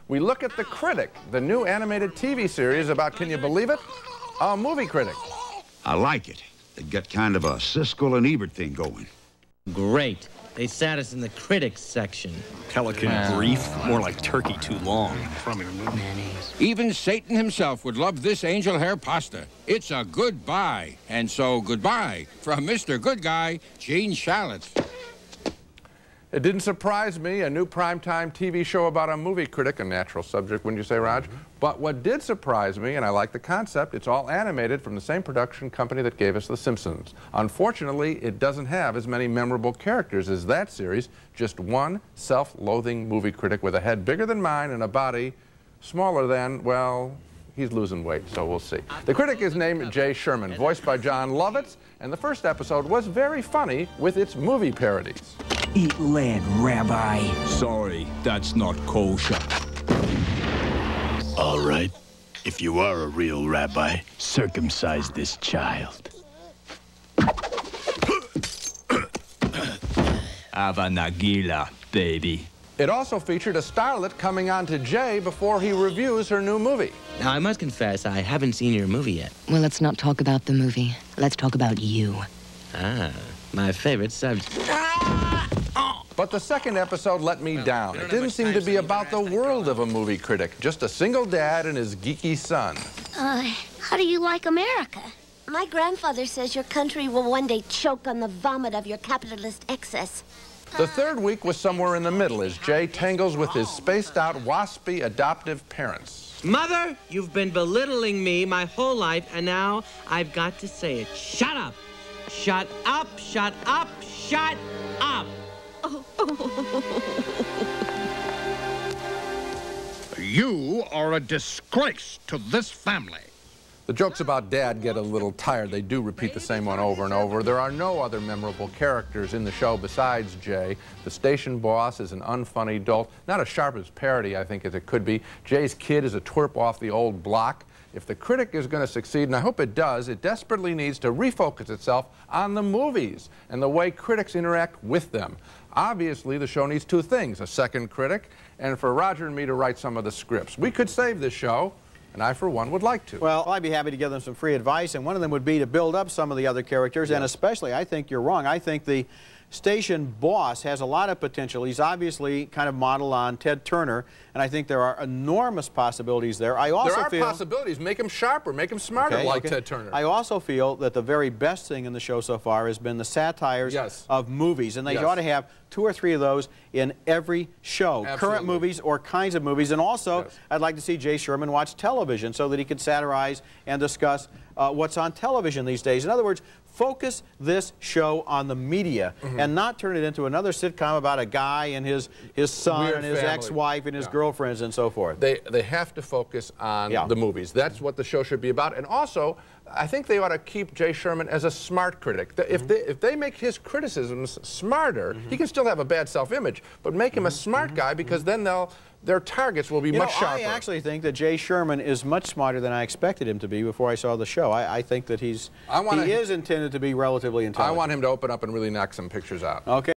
We look at The Critic, the new animated TV series about, can you believe it, a movie critic. I like it. It got kind of a Siskel and Ebert thing going. Great. They sat us in the critics section. Pelican brief, more like turkey too long. Even Satan himself would love this angel hair pasta. It's a goodbye. And so goodbye from Mr. Good Guy, Gene Shalit. It didn't surprise me, a new primetime TV show about a movie critic, a natural subject, wouldn't you say, Raj? But what did surprise me, and I like the concept, it's all animated from the same production company that gave us The Simpsons. Unfortunately, it doesn't have as many memorable characters as that series. Just one self-loathing movie critic with a head bigger than mine and a body smaller than, well, he's losing weight, so we'll see. The critic is named Jay Sherman, voiced by John Lovitz, and the first episode was very funny with its movie parodies. Eat lead, Rabbi. Sorry, that's not kosher. All right. If you are a real rabbi, circumcise this child. Ava Nagila, baby. It also featured a starlet coming on to Jay before he reviews her new movie. Now, I must confess, I haven't seen your movie yet. Well, let's not talk about the movie. Let's talk about you. Ah, my favorite subject. But the second episode let me down. It didn't seem to be about the world of a movie critic, just a single dad and his geeky son. How do you like America? My grandfather says your country will one day choke on the vomit of your capitalist excess. The third week was somewhere in the middle as Jay tangles with his spaced-out, waspy adoptive parents. Mother, you've been belittling me my whole life, and now I've got to say it. Shut up! Shut up! Shut up! Shut up! You are a disgrace to this family. The jokes about Dad get a little tired. They do repeat the same one over and over. There are no other memorable characters in the show besides Jay. The station boss is an unfunny dolt, not as sharp as parody, I think, as it could be. Jay's kid is a twerp off the old block. If the critic is going to succeed, and I hope it does, it desperately needs to refocus itself on the movies and the way critics interact with them. Obviously, the show needs two things, a second critic, and for Roger and me to write some of the scripts. We could save this show, and I, for one, would like to. Well, I'd be happy to give them some free advice, and one of them would be to build up some of the other characters, and especially, I think you're wrong, I think the station boss has a lot of potential. He's obviously kind of modeled on Ted Turner, and I think there are enormous possibilities there. I also feel possibilities. Make him sharper, make him smarter, like Ted Turner. I also feel that the very best thing in the show so far has been the satires of movies, and they ought to have 2 or 3 of those in every show. Current movies or kinds of movies, and also I'd like to see Jay Sherman watch television so that he could satirize and discuss what's on television these days. In other words, focus this show on the media and not turn it into another sitcom about a guy and his son and his ex-wife and his girlfriends and so forth. They have to focus on the movies. That's what the show should be about. And also, I think they ought to keep Jay Sherman as a smart critic. If they make his criticisms smarter, he can still have a bad self-image, but make him a smart guy, because then their targets will be much sharper. I actually think that Jay Sherman is much smarter than I expected him to be before I saw the show. I think that he is intended to be relatively intelligent. I want him to open up and really knock some pictures out. Okay.